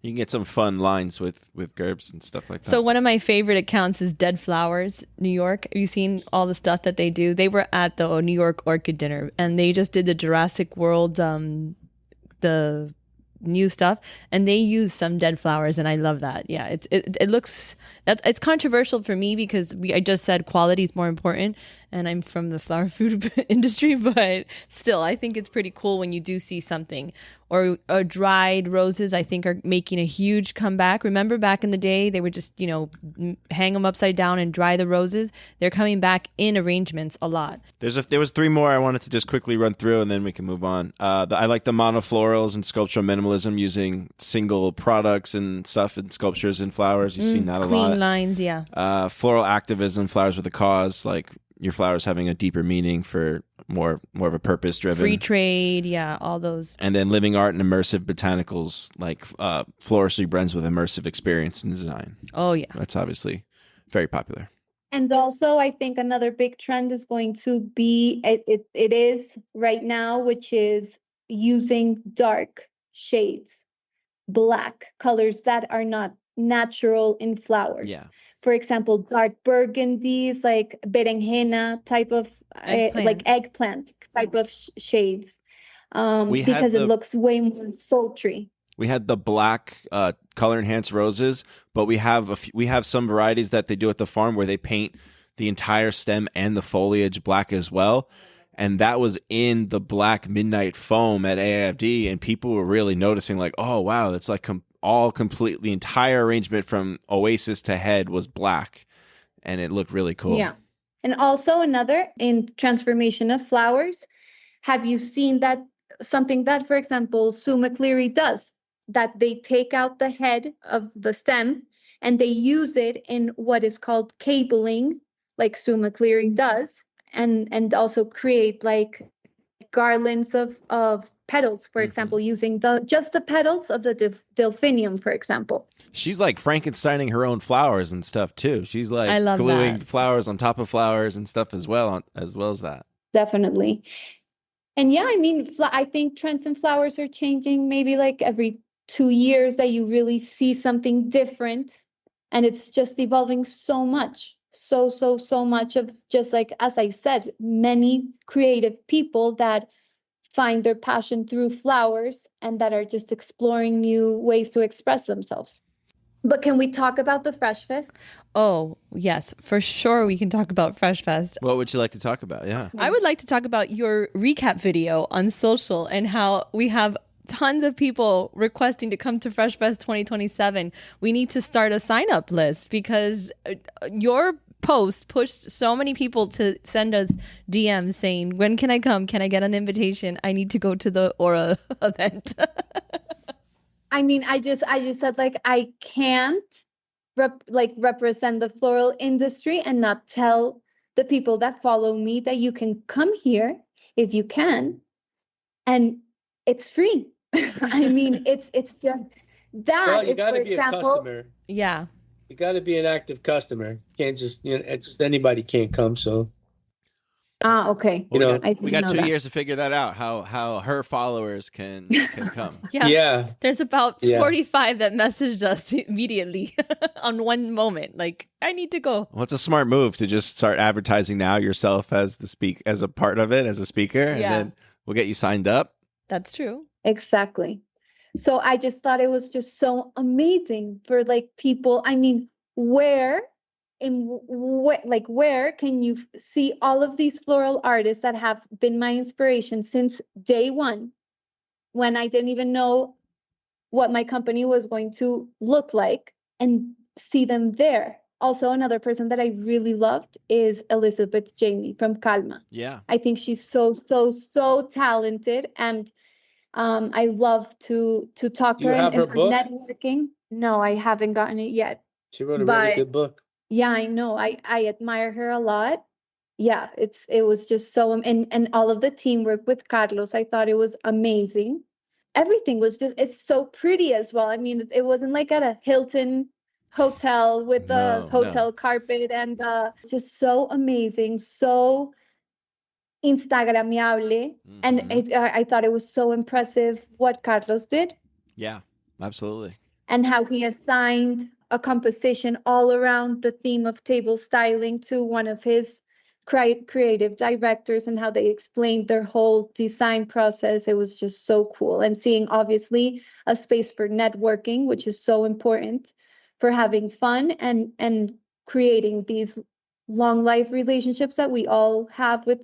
You can get some fun lines with gerbs and stuff like that. So one of my favorite accounts is Dead Flowers, New York. Have you seen all the stuff that they do? They were at the New York Orchid Dinner, and they just did the Jurassic World, the new stuff, and they use some dead flowers, and I love that. Yeah, it looks, it's controversial for me because I just said quality is more important, and I'm from the flower food industry, but still, I think it's pretty cool when you do see something. Or dried roses, I think, are making a huge comeback. Remember back in the day, they would just, hang them upside down and dry the roses. They're coming back in arrangements a lot. There was three more I wanted to just quickly run through, and then we can move on. I like the monoflorals and sculptural minimalism, using single products and stuff and sculptures and flowers. You've seen that a lot. Clean lines, yeah. Floral activism, flowers with a cause, like your flowers having a deeper meaning for more of a purpose driven. Free trade, yeah, all those. And then living art and immersive botanicals, like floristry blends with immersive experience and design. Oh yeah, that's obviously very popular. And also, I think another big trend is going to be it is right now, which is using dark shades, black colors that are not natural in flowers. Yeah. for example, dark burgundies, like berenjena type of, like eggplant type of shades, because it looks way more sultry. We had the black color enhanced roses, but we have some varieties that they do at the farm where they paint the entire stem and the foliage black as well. And that was in the black midnight foam at AIFD, and people were really noticing, like, oh wow, that's like all complete. The entire arrangement from oasis to head was black, and it looked really cool. Yeah, and also another in transformation of flowers. Have you seen that something that, for example, Sue McCleary does? That they take out the head of the stem and they use it in what is called cabling, like Sue McCleary does, and also create like garlands of petals, for example, using just the petals of the delphinium, for example. She's like Frankensteining her own flowers and stuff too. She's like gluing flowers on top of flowers and stuff as well as that. Definitely. And yeah, I mean, I think trends and flowers are changing maybe like every 2 years, that you really see something different, and it's just evolving so much. So much of, just like, as I said, many creative people that find their passion through flowers and that are just exploring new ways to express themselves. But can we talk about the Fresh Fest? Oh, yes, for sure we can talk about Fresh Fest. What would you like to talk about? Yeah. I would like to talk about your recap video on social and how we have tons of people requesting to come to Fresh Fest 2027. We need to start a sign-up list because your post pushed so many people to send us DMs saying, when can I come? Can I get an invitation? I need to go to the Ora event. I mean, I just said, like, I can't represent the floral industry and not tell the people that follow me that you can come here if you can, and it's free. I mean, it's just that. Well, you it's, got for to be example, a customer. Yeah. You got to be an active customer. You can't just, it's just anybody can't come. So. Okay. Well, we got 2 years to figure that out. How her followers can come. Yeah. There's about 45 that messaged us immediately on one moment. Like, I need to go. Well, it's a smart move to just start advertising now yourself as as a part of it, as a speaker, and then we'll get you signed up. That's true. Exactly. So I just thought it was just so amazing for, like, people. I mean, where can you see all of these floral artists that have been my inspiration since day one, when I didn't even know what my company was going to look like, and see them there? Also, another person that I really loved is Elizabeth Jamie from Calma. Yeah. I think she's so talented, and I love to talk to her. You have her book? Networking. No, I haven't gotten it yet. She wrote a really good book. Yeah, I know. I admire her a lot. Yeah, it was just so, and all of the teamwork with Carlos, I thought it was amazing. Everything was it's so pretty as well. I mean, it wasn't like at a Hilton hotel with the hotel carpet, and it's just so amazing, so Instagramiable. And I thought it was so impressive what Carlos did. Yeah, absolutely. And how he assigned a composition all around the theme of table styling to one of his creative directors, and how they explained their whole design process. It was just so cool. And seeing, obviously, a space for networking, which is so important for having fun and creating these long life relationships that we all have with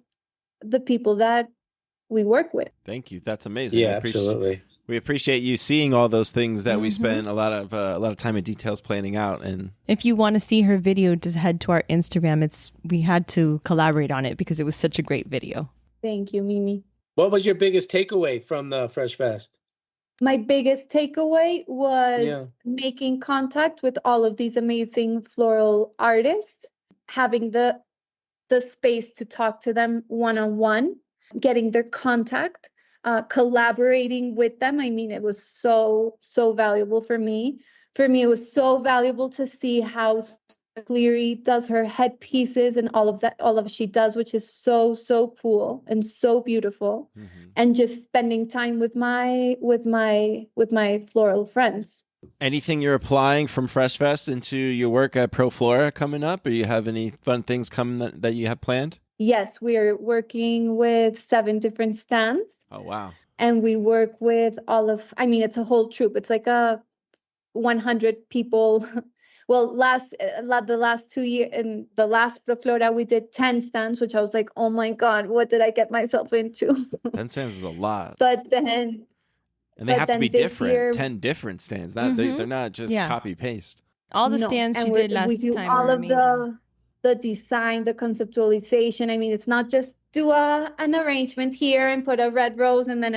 the people that we work with. Thank you. That's amazing. Yeah, absolutely. We appreciate you seeing all those things that we spend a lot of time and details planning out. And if you want to see her video, just head to our Instagram. We had to collaborate on it because it was such a great video. Thank you, Mimi. What was your biggest takeaway from the Fresh Fest? My biggest takeaway was making contact with all of these amazing floral artists, having the space to talk to them one-on-one, getting their contact, collaborating with them. I mean, it was so valuable for me. For me, it was so valuable to see how Cleary does her headpieces and all of she does, which is so cool and so beautiful. And just spending time with my floral friends. Anything you're applying from Fresh Fest into your work at Pro Flora coming up? Or you have any fun things coming that you have planned? Yes, we are working with 7 different stands. Oh, wow. And we work with it's a whole troop. It's like a 100 people. Well, the last 2 years, in the last Pro Flora, we did 10 stands, which I was like, oh my God, what did I get myself into? 10 stands is a lot. But then... And they have to be different. Year, 10 different stands. They're not just copy paste. All the stands you did last time. We do all of the design, the conceptualization. I mean, it's not just do an arrangement here and put a red rose and then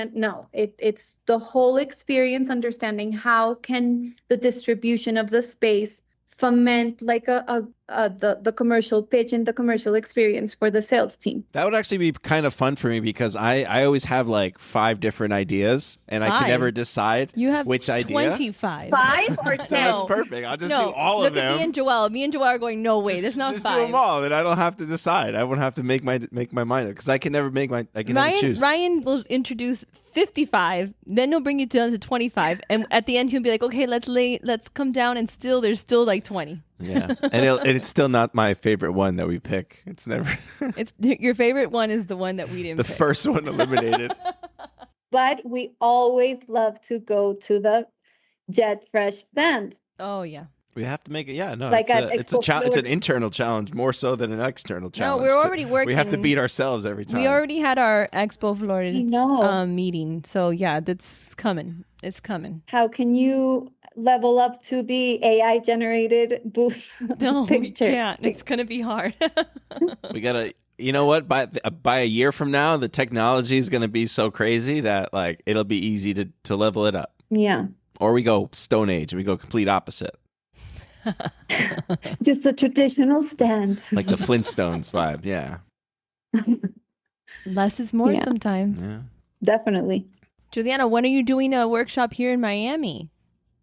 it's the whole experience, understanding how can the distribution of the space foment like the commercial pitch and the commercial experience for the sales team. That would actually be kind of fun for me because I always have like 5 different ideas and I can never decide which idea. 25. 5 or 10? So that's perfect. I'll just do all of them. Look at me and Joelle. Me and Joelle are going, no way, there's not 5. Just do them all, and I don't have to decide. I won't have to make my mind up because I can never never choose. Ryan will introduce 55, then he'll bring you down to 25, and at the end he'll be like, okay, let's come down, and there's still like 20. Yeah, and it's still not my favorite one that we pick. It's never. It's your favorite one is the one that we didn't. The pick. first one eliminated. But we always love to go to the Jet Fresh stand. Oh yeah. We have to make it. Yeah, no, like it's an internal challenge more so than an external challenge. No, we're already working. We have to beat ourselves every time. We already had our Expo Florida meeting, so yeah, that's coming. It's coming. How can you level up to the AI generated booth picture? We can't. It's gonna be hard. We gotta. You know what? By a year from now, the technology is gonna be so crazy that like it'll be easy to level it up. Yeah. Or we go Stone Age and we go complete opposite. Just a traditional stand. Like the Flintstones vibe, yeah. Less is more sometimes. Yeah. Definitely. Juliana, when are you doing a workshop here in Miami?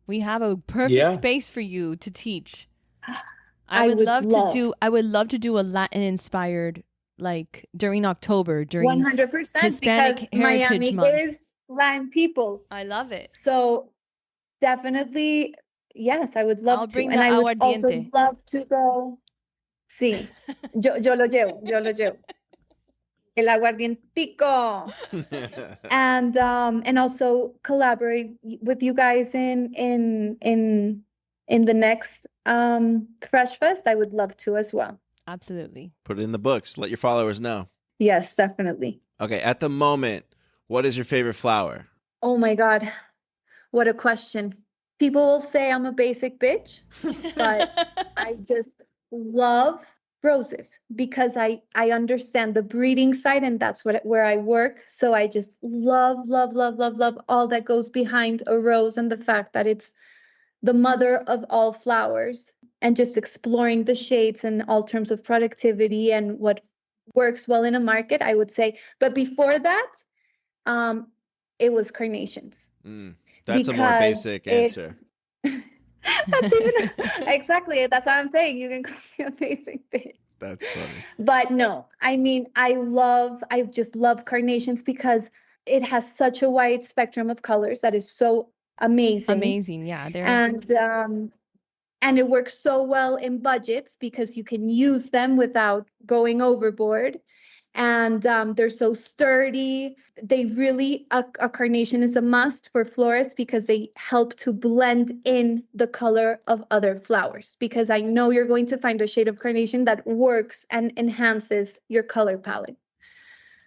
We have a perfect space for you to teach. I would love to do a Latin inspired, like during October, during 100% Hispanic because Heritage Miami Month. is Latin people. I love it. So definitely, yes, I would love to. Bring and the I would also aguardiente. love to go. Sí, yo lo llevo. El aguardientico. And also collaborate with you guys in the next Fresh Fest. I would love to as well. Absolutely. Put it in the books. Let your followers know. Yes, definitely. Okay, at the moment, what is your favorite flower? Oh my God, what a question. People will say I'm a basic bitch, but I just love roses because I understand the breeding side, and that's where I work. So I just love all that goes behind a rose, and the fact that it's the mother of all flowers, and just exploring the shades and all terms of productivity and what works well in a market, I would say. But before that, it was carnations. That's a more basic answer. Exactly. That's what I'm saying. You can call me a basic bitch. That's funny. But no, I mean, I just love carnations because it has such a wide spectrum of colors that is so amazing. Amazing, yeah. And it works so well in budgets because you can use them without going overboard. And they're so sturdy. They really, a carnation is a must for florists because they help to blend in the color of other flowers. Because I know you're going to find a shade of carnation that works and enhances your color palette.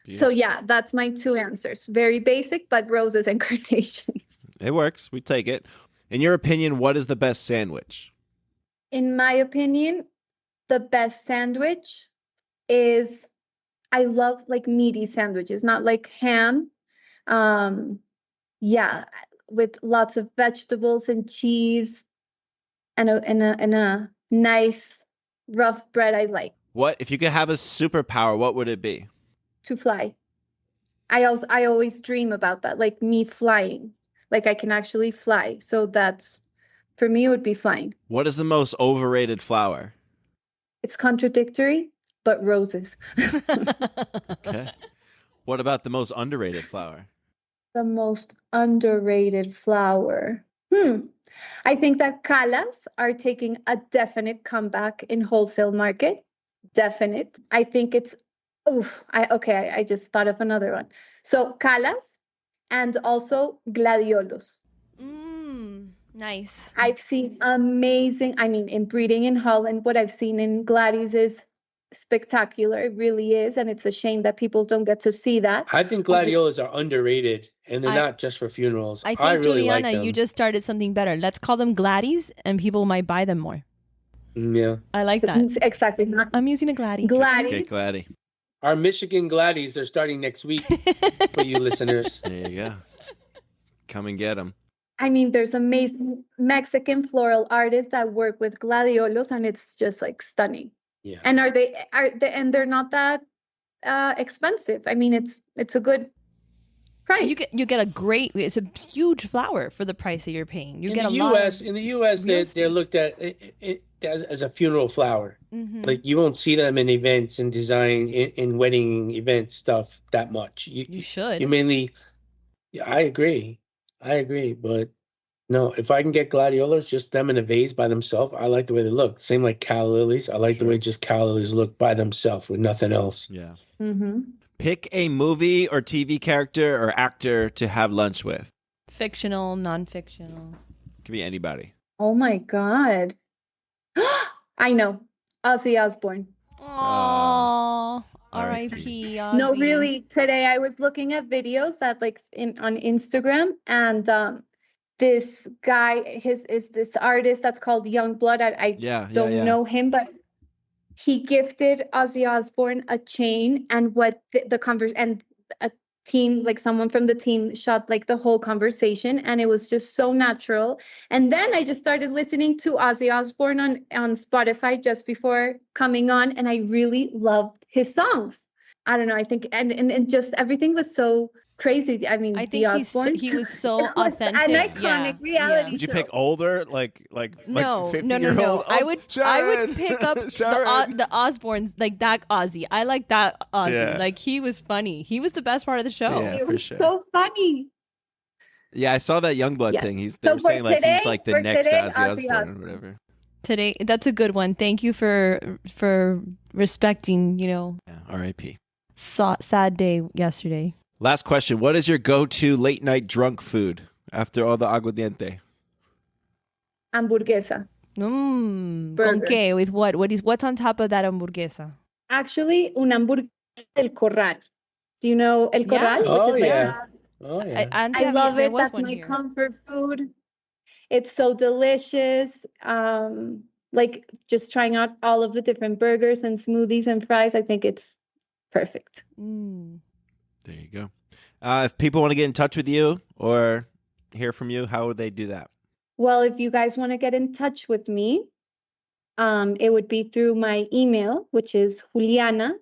Beautiful. So yeah, that's my 2 answers. Very basic, but roses and carnations. It works. We take it. In your opinion, what is the best sandwich? In my opinion, the best sandwich is... I love like meaty sandwiches, not like ham. With lots of vegetables and cheese and a nice rough bread I like. What if you could have a superpower, what would it be? To fly. I always dream about that, like me flying. Like I can actually fly. So that's, for me, it would be flying. What is the most overrated flower? It's contradictory. But roses. Okay. What about the most underrated flower? The most underrated flower. I think that Calas are taking a definite comeback in wholesale market. Definite. I think it's, I just thought of another one. So Calas and also Gladiolos. Nice. I've seen amazing, I mean, in breeding in Holland, what I've seen in Gladys is spectacular. It really is. And it's a shame that people don't get to see that. I think gladiolas are underrated, and they're not just for funerals. I think, really Juliana, like them. you just started something better. Let's call them Gladys, and people might buy them more. Yeah. I like that. Exactly. I'm using a Gladys. Okay, Gladdy. Our Michigan Gladys are starting next week for you listeners. There you go. Come and get them. I mean, there's amazing Mexican floral artists that work with gladiolos, and it's just like stunning. Yeah. And and they're not that expensive. I mean, it's a good price. You get a great. It's a huge flower for the price that you're paying. You in get the a US, lot. In the U.S., they're looked at it as a funeral flower. Mm-hmm. Like you won't see them in events and design in wedding event stuff that much. You should. You mainly. Yeah, I agree, but no, if I can get gladiolas, just them in a vase by themselves, I like the way they look. Same like calla lilies. I like the way just calla lilies look by themselves with nothing else. Yeah. Mm-hmm. Pick a movie or TV character or actor to have lunch with. Fictional, non-fictional. Could be anybody. Oh my God. I know. Ozzy Osbourne. Aww. R.I.P. Ozzy. No, really. Today I was looking at videos that on Instagram, and this guy, is this artist that's called Youngblood. I don't know him, but he gifted Ozzy Osbourne a chain, and what and a team, like someone from the team, shot like the whole conversation, and it was just so natural. And then I just started listening to Ozzy Osbourne on Spotify just before coming on, and I really loved his songs. I don't know. I think and just everything was so crazy. I mean, I think he was so authentic. An iconic reality. Would you show. pick older, like no, 50-year-old? No. I would pick up the Osbournes, like that Ozzy. I like that Ozzy. Yeah. Like he was funny. He was the best part of the show. Yeah, It for was sure. so funny. Yeah, I saw that Youngblood thing. They were saying like he's like the next Ozzy Osbourne or whatever. Today, that's a good one. Thank you for respecting. Yeah, R.I.P. Sad day yesterday. Last question. What is your go-to late night drunk food after all the aguardiente? Hamburguesa. ¿Con Burger. qué? With what? What's on top of that hamburguesa? Actually, una hamburguesa del Corral. Do you know El Corral? Yeah. Oh, Which is yeah. Oh yeah. I love it. That's my comfort food. It's so delicious. Like just trying out all of the different burgers and smoothies and fries. I think it's perfect. There you go. If people want to get in touch with you or hear from you, how would they do that? Well, if you guys want to get in touch with me, it would be through my email, which is Juliana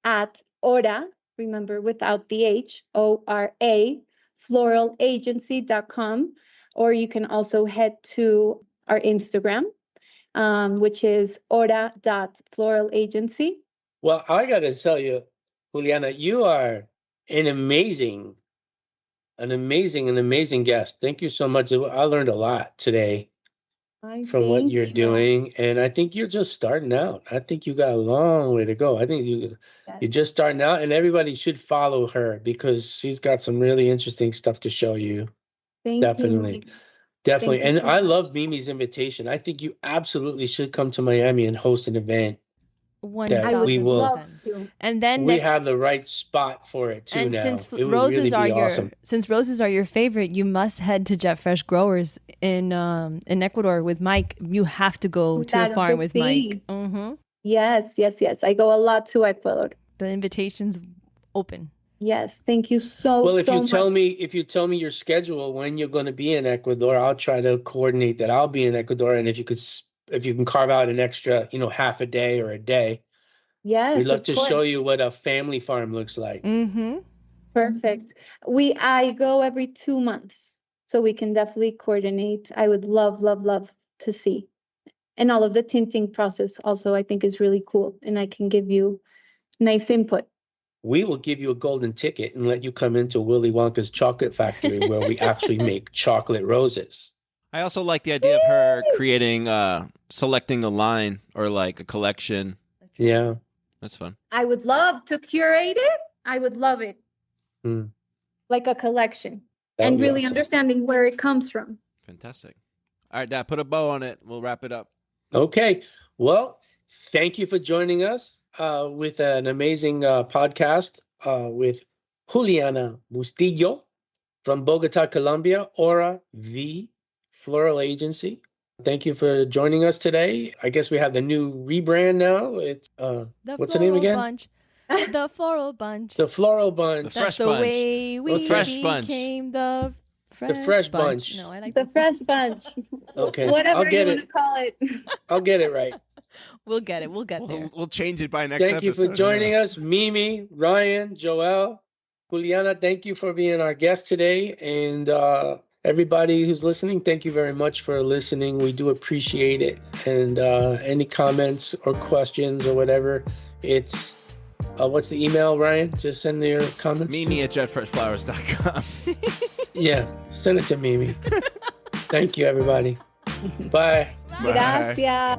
at Ora, remember without the H, ORA, floral-agency.com. Or you can also head to our Instagram, which is ora.floral-agency. Well, I got to tell you, Juliana, you are an amazing guest. Thank you so much. I learned a lot today from what you're doing, and I think you're just starting out. I think you got a long way to go. I think you're just starting out, and everybody should follow her because she's got some really interesting stuff to show you. Definitely. And I love Mimi's invitation. I think you absolutely should come to Miami and host an event. I would love to. And then we have the right spot for it too. And now. since roses are your favorite, you must head to Jet Fresh Growers in Ecuador with Mike. You have to go to the farm with Mike. Mm-hmm. Yes. I go a lot to Ecuador. The invitation's open. Yes, thank you so much. Well, if you tell me your schedule when you're going to be in Ecuador, I'll try to coordinate that. I'll be in Ecuador, and if you can carve out an extra, half a day or a day. Yes, we'd love to show you what a family farm looks like. Mm-hmm. Perfect. I go every 2 months, so we can definitely coordinate. I would love to see, and all of the tinting process also I think is really cool, and I can give you nice input. We will give you a golden ticket and let you come into Willy Wonka's chocolate factory where we actually make chocolate roses. I I also like the idea of her creating, selecting a line or like a collection. Yeah. That's fun. I would love to curate it. I would love it. Mm. Like a collection. That would And be really awesome. understanding where it comes from. Fantastic. All right, Dad, put a bow on it. We'll wrap it up. Okay. Well, thank you for joining us with an amazing podcast with Juliana Bustillo from Bogota, Colombia, Ora the Floral Agency. Thank you for joining us today. I guess we have the new rebrand now. It's what's the name again? Bunch. The Floral Bunch. The Floral Bunch. The Fresh That's the Bunch. way we Fresh Bunch. became the Fresh Bunch. No, I like The Fresh Bunch. Okay. Whatever I'll get you it. want to call it. I'll get it right. We'll get it. We'll get there. We'll change it by next Thank you episode. for joining us, Mimi, Ryan, Joel, Juliana. Thank you for being our guest today. And everybody who's listening, thank you very much for listening. We do appreciate it. And any comments or questions or whatever, it's what's the email, Ryan? Just send your comments. Mimi at jetfreshflowers.com. Yeah, send it to Mimi. Thank you, everybody. Bye. Bye. Gracias.